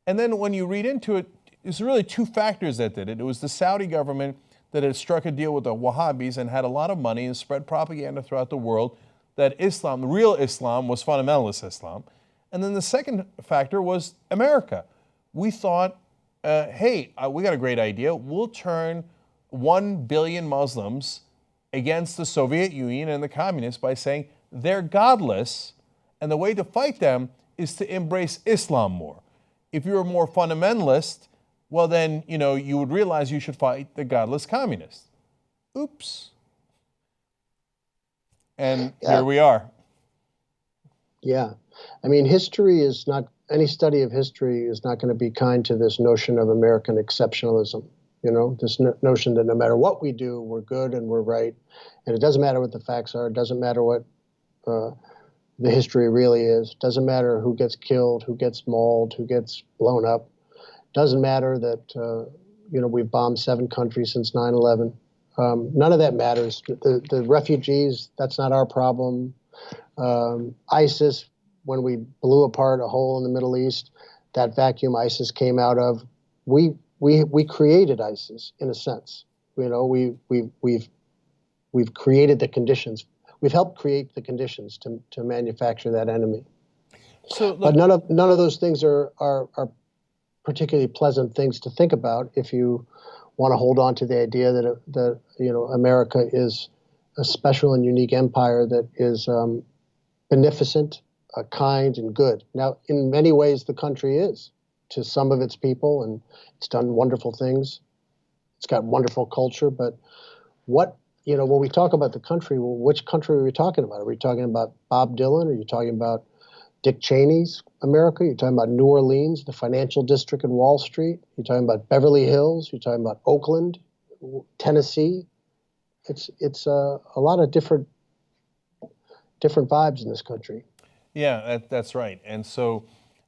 And then when you read into it, it's really two factors that did it. It was the Saudi government that had struck a deal with the Wahhabis and had a lot of money and spread propaganda throughout the world that Islam, the real Islam, was fundamentalist Islam. And then the second factor was America. We thought, hey, we got a great idea. We'll turn 1 billion Muslims against the Soviet Union and the communists by saying they're godless, and the way to fight them is to embrace Islam more. If you're a more fundamentalist, well then, you would realize you should fight the godless communists. Oops. And here we are. Yeah. I mean, history is not, any study of history is not going to be kind to this notion of American exceptionalism. This notion that no matter what we do, we're good and we're right. And it doesn't matter what the facts are. It doesn't matter what uh, the history really is. It doesn't matter who gets killed, who gets mauled, who gets blown up. It doesn't matter that, we've bombed 7 countries since 9/11. None of that matters. The refugees, that's not our problem. ISIS, when we blew apart a hole in the Middle East, that vacuum ISIS came out of, we created ISIS in a sense. We've created the conditions. We've helped create the conditions to manufacture that enemy. So, look, But none of those things are particularly pleasant things to think about if you want to hold on to the idea that America is a special and unique empire that is beneficent, kind, and good. Now, in many ways, the country is to some of its people, and it's done wonderful things. It's got wonderful culture. But when we talk about the country, well, which country are we talking about? Are we talking about Bob Dylan? Are you talking about Dick Cheney's America? You're talking about New Orleans, the financial district in Wall Street? You're talking about Beverly Hills? You're talking about Oakland, Tennessee? It's a lot of different vibes in this country. yeah, that's right. And so,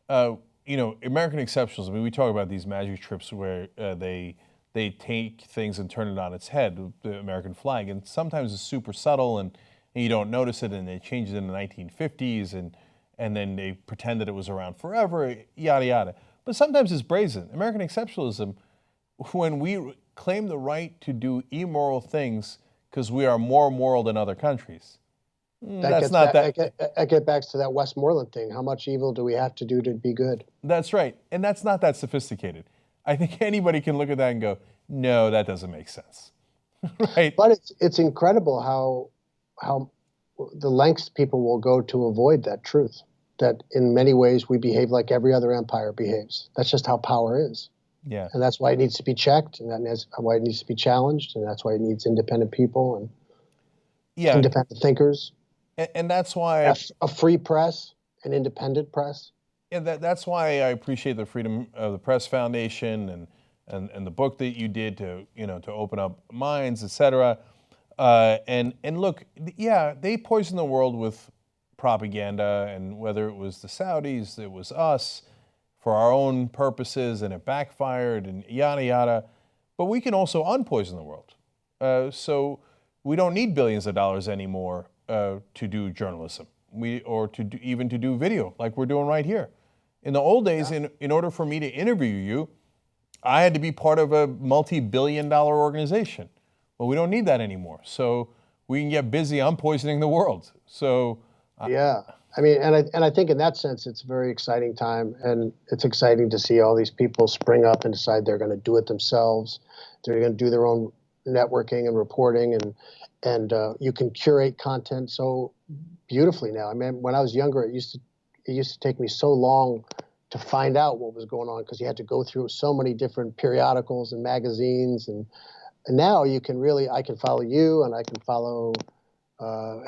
American exceptionalism. I mean, we talk about these magic trips where they take things and turn it on its head, the American flag, and sometimes it's super subtle and you don't notice it, and they change it in the 1950s, and then they pretend that it was around forever, yada yada. But sometimes it's brazen. American exceptionalism, when we claim the right to do immoral things because we are more moral than other countries. That gets back to that Westmoreland thing. How much evil do we have to do to be good? That's right. And that's not that sophisticated. I think anybody can look at that and go, no, that doesn't make sense. Right? But it's incredible how the lengths people will go to avoid that truth, that in many ways we behave like every other empire behaves. That's just how power is. Yeah. And that's why it needs to be checked, and that's why it needs to be challenged, and that's why it needs independent people and independent thinkers. And that's why a free press, an independent press. Yeah, that's why I appreciate the Freedom of the Press Foundation and the book that you did to open up minds, et cetera. And look, yeah, they poisoned the world with propaganda, and whether it was the Saudis, it was us, for our own purposes, and it backfired, and yada yada. But we can also unpoison the world. So we don't need billions of dollars anymore to do journalism, even to do video like we're doing right here. In the old days, in order for me to interview you, I had to be part of a multi-billion-dollar organization. Well, we don't need that anymore. So we can get busy unpoisoning the world. So yeah, I mean, and I think in that sense, it's a very exciting time, and it's exciting to see all these people spring up and decide they're going to do it themselves. They're going to do their own networking and reporting, and you can curate content so beautifully now. I mean, when I was younger, it used to take me so long to find out what was going on because you had to go through so many different periodicals and magazines, and now you can really, I can follow you, and I can follow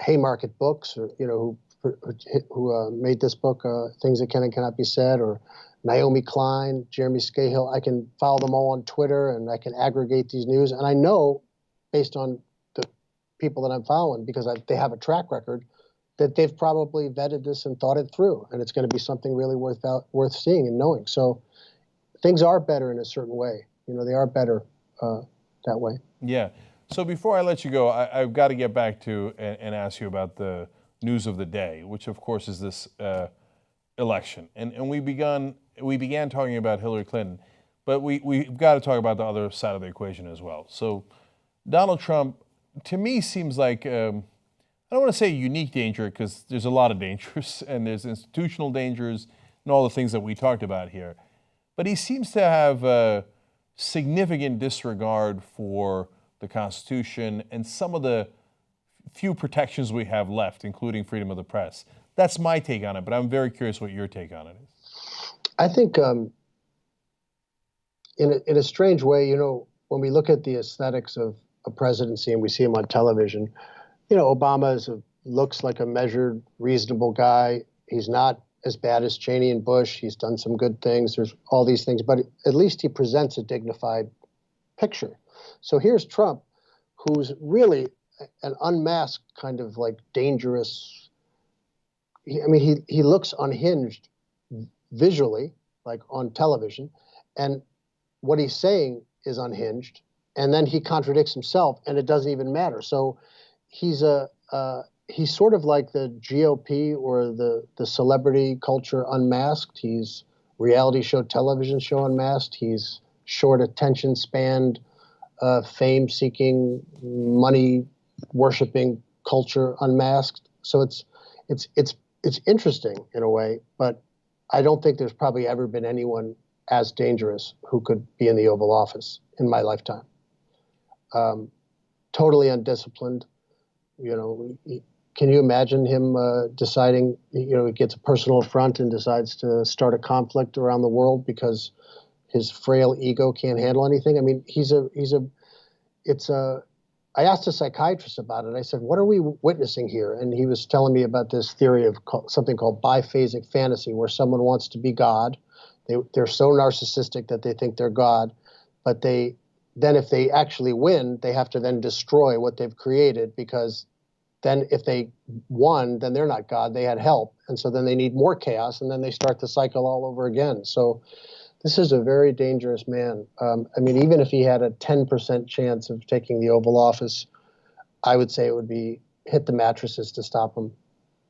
Haymarket Books, or who made this book, Things That Can and Cannot Be Said, or Naomi Klein, Jeremy Scahill. I can follow them all on Twitter, and I can aggregate these news, and I know, based on the people that I'm following, because they have a track record, that they've probably vetted this and thought it through, and it's going to be something really worth seeing and knowing. So things are better in a certain way. They are better that way. Yeah. So before I let you go, I've got to get back to and ask you about the news of the day, which of course is this election. And we began talking about Hillary Clinton, but we've got to talk about the other side of the equation as well. So Donald Trump, to me, seems like I don't want to say unique danger, because there's a lot of dangers, and there's institutional dangers and all the things that we talked about here. But he seems to have a significant disregard for the Constitution and some of the few protections we have left, including freedom of the press. That's my take on it, but I'm very curious what your take on it is. I think in a strange way, when we look at the aesthetics of a presidency and we see him on television, Obama looks like a measured, reasonable guy. He's not as bad as Cheney and Bush. He's done some good things. There's all these things, but at least he presents a dignified picture. So here's Trump, who's really an unmasked kind of like dangerous. He looks unhinged visually, like on television, and what he's saying is unhinged, and then he contradicts himself, and it doesn't even matter. So he's sort of like the GOP or the celebrity culture unmasked. He's reality show, television show unmasked. He's short attention span, fame-seeking, money-worshipping culture unmasked. So it's interesting in a way, but I don't think there's probably ever been anyone as dangerous who could be in the Oval Office in my lifetime. Totally undisciplined. Can you imagine him deciding? He gets a personal affront and decides to start a conflict around the world because his frail ego can't handle anything. I mean, I asked a psychiatrist about it. I said, what are we witnessing here? And he was telling me about this theory of something called biphasic fantasy, where someone wants to be God. They're so narcissistic that they think they're God, but then if they actually win, they have to then destroy what they've created, because then if they won, then they're not God, they had help. And so then they need more chaos, and then they start the cycle all over again. So this is a very dangerous man. Even if he had a 10% chance of taking the Oval Office, I would say it would be hit the mattresses to stop him.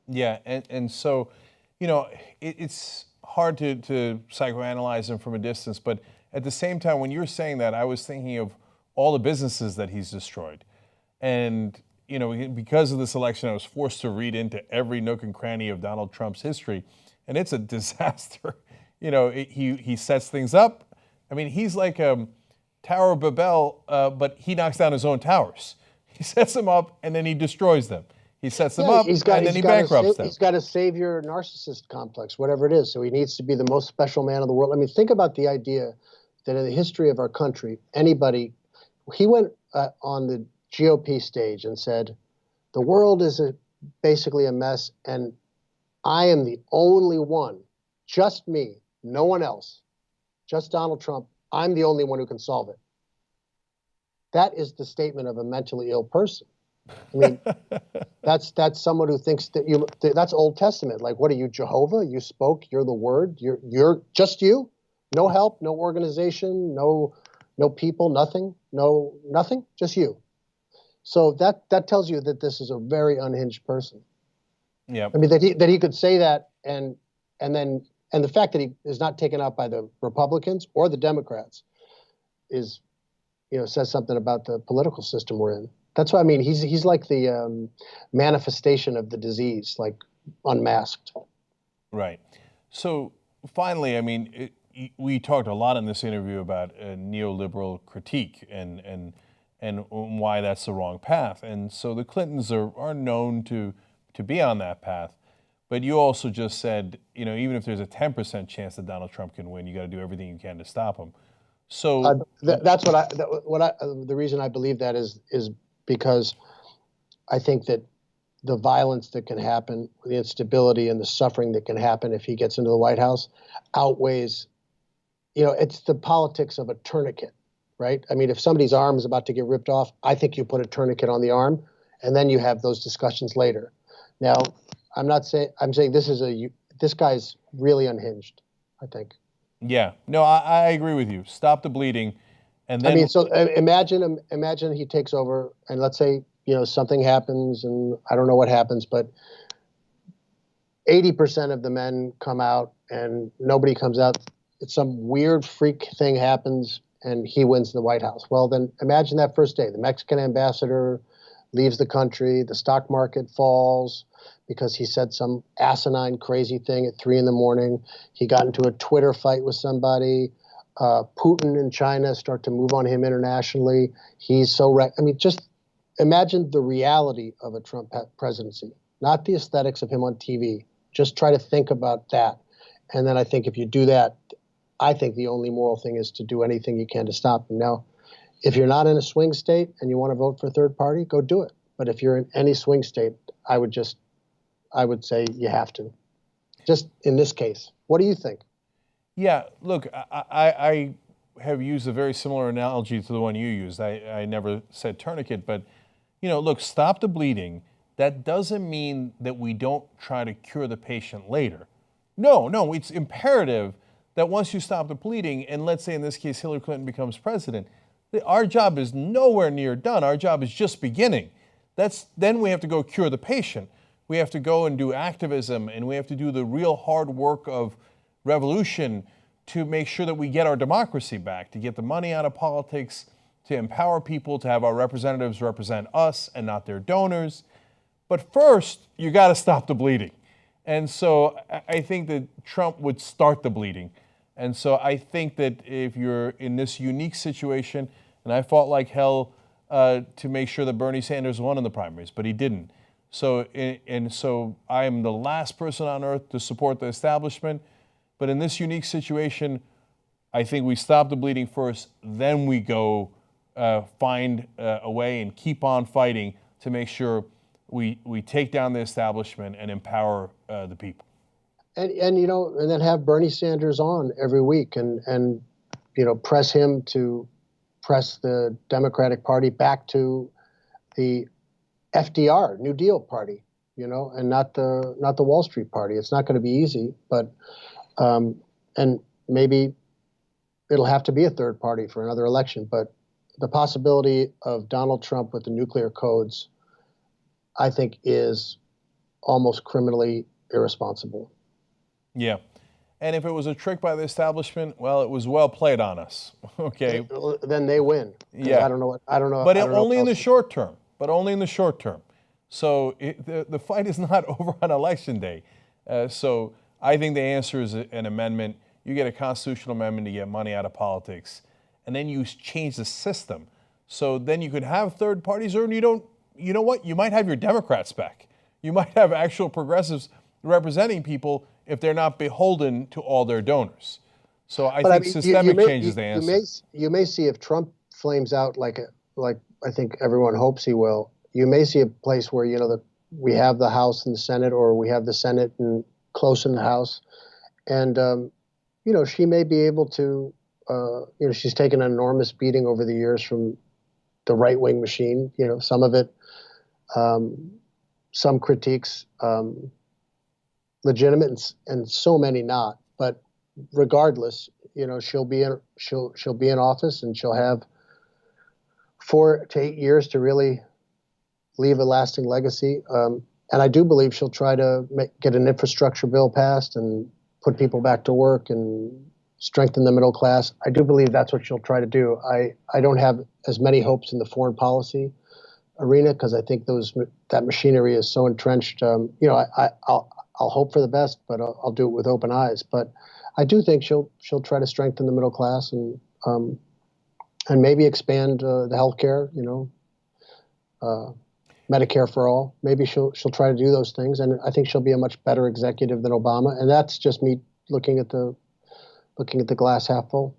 Yeah, and so, it's hard to psychoanalyze him from a distance, but at the same time, when you were saying that, I was thinking of all the businesses that he's destroyed. And, because of this election, I was forced to read into every nook and cranny of Donald Trump's history, and it's a disaster. He sets things up. I mean, he's like Tower of Babel, but he knocks down his own towers. He sets them up, and then he destroys them. He sets them up, and then he bankrupts them. He's got a savior narcissist complex, whatever it is. So he needs to be the most special man in the world. I mean, think about the idea that in the history of our country, he went on the GOP stage and said, the world is basically a mess, and I am the only one, just me, no one else, just Donald Trump. I'm the only one who can solve it. That is the statement of a mentally ill person. I mean, that's someone who thinks that's Old Testament. Like, what are you, Jehovah? You spoke, you're the word, you're just you, no help, no organization, no people, nothing, nothing, just you. So that tells you that this is a very unhinged person. Yeah. I mean, that he could say that, and the fact that he is not taken out by the Republicans or the Democrats is, says something about the political system we're in. That's why, I mean, he's like the manifestation of the disease, like unmasked. Right. So finally, I mean, we talked a lot in this interview about a neoliberal critique and why that's the wrong path. And so the Clintons are known to be on that path. But you also just said, even if there's a 10% chance that Donald Trump can win, you got to do everything you can to stop him. So that's the reason I believe that is because I think that the violence that can happen, the instability and the suffering that can happen if he gets into the White House outweighs, it's the politics of a tourniquet, right? I mean, if somebody's arm is about to get ripped off, I think you put a tourniquet on the arm, and then you have those discussions later. Now, I'm saying this guy's really unhinged, I think. Yeah, no, I agree with you. Stop the bleeding. And then, I mean, so imagine he takes over, and let's say, something happens, and I don't know what happens, but 80% of the men come out and nobody comes out. It's some weird freak thing happens and he wins the White House. Well, then imagine that first day. The Mexican ambassador leaves the country, the stock market falls because he said some asinine, crazy thing at 3 a.m. He got into a Twitter fight with somebody. Putin and China start to move on him internationally. He's so just imagine the reality of a Trump presidency, not the aesthetics of him on TV. Just try to think about that. And then I think if you do that, I think the only moral thing is to do anything you can to stop him. Now, if you're not in a swing state and you want to vote for a third party, go do it. But if you're in any swing state, I would say you have to. just in this case. What do you think? Yeah, look, I have used a very similar analogy to the one you used. I never said tourniquet, but, look, stop the bleeding. That doesn't mean that we don't try to cure the patient later. No, it's imperative that once you stop the bleeding, and let's say in this case Hillary Clinton becomes president, our job is nowhere near done. Our job is just beginning. Then we have to go cure the patient. We have to go and do activism, and we have to do the real hard work of revolution to make sure that we get our democracy back, to get the money out of politics, to empower people, to have our representatives represent us and not their donors. But first, you got to stop the bleeding. And so I think that Trump would start the bleeding. And so I think that if you're in this unique situation, and I fought like hell to make sure that Bernie Sanders won in the primaries, but he didn't. So I am the last person on earth to support the establishment. But in this unique situation, I think we stop the bleeding first, then we go find a way and keep on fighting to make sure we take down the establishment and empower the people. And then have Bernie Sanders on every week and press him to press the Democratic Party back to the FDR, New Deal party, and not the Wall Street party. It's not going to be easy, but and maybe it'll have to be a third party for another election. But the possibility of Donald Trump with the nuclear codes, I think, is almost criminally irresponsible. Yeah. And if it was a trick by the establishment, well, it was well played on us. Okay. Then they win. Yeah. I don't know. But only in the short term. So the fight is not over on election day. So I think the answer is an amendment. You get a constitutional amendment to get money out of politics, and then you change the system. So then you could have third parties, or you don't. You know what? You might have your Democrats back. You might have actual progressives representing people if they're not beholden to all their donors. So I think systemic change is the answer. You may see, if Trump flames out like I think everyone hopes he will, you may see a place where we have the House and the Senate, or we have the Senate and close in the House, and she may be able to. She's taken an enormous beating over the years from the right-wing machine. Some of it, some critiques, legitimate, and so many not. But regardless, she'll be in office, and she'll have 4 to 8 years to really leave a lasting legacy. And I do believe she'll try to get an infrastructure bill passed and put people back to work and strengthen the middle class. I do believe that's what she'll try to do. I don't have as many hopes in the foreign policy arena, because I think that machinery is so entrenched. I'll hope for the best, but I'll do it with open eyes. But I do think she'll try to strengthen the middle class and maybe expand the healthcare. Medicare for all. Maybe she'll try to do those things, and I think she'll be a much better executive than Obama. And that's just me looking at the glass half full.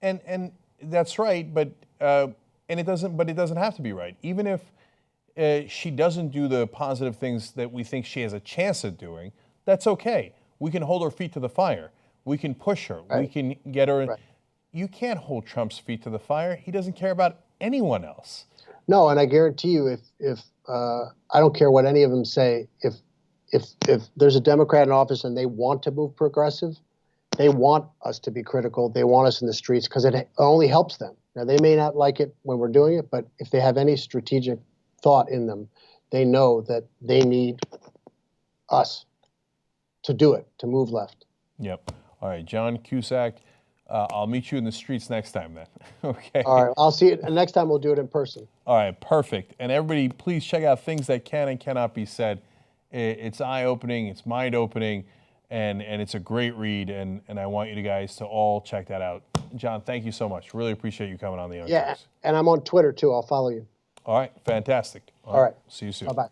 And that's right, but it doesn't have to be right. Even if she doesn't do the positive things that we think she has a chance at doing, that's okay. We can hold her feet to the fire. We can push her. Right. We can get her. Right. You can't hold Trump's feet to the fire. He doesn't care about anyone else. No, and I guarantee you, if I don't care what any of them say, if there's a Democrat in office and they want to move progressive, they want us to be critical. They want us in the streets because it only helps them. Now, they may not like it when we're doing it, but if they have any strategic thought in them, they know that they need us to do it, to move left. Yep. All right, John Cusack, I'll meet you in the streets next time then. Okay. All right, I'll see you. And next time we'll do it in person. All right, perfect. And everybody, please check out Things That Can and Cannot Be Said. It's eye-opening, it's mind-opening, and it's a great read, and I want you guys to all check that out. John, thank you so much. Really appreciate you coming on the Young Turks. And I'm on Twitter too. I'll follow you. All right, fantastic. All right. See you soon. Bye-bye.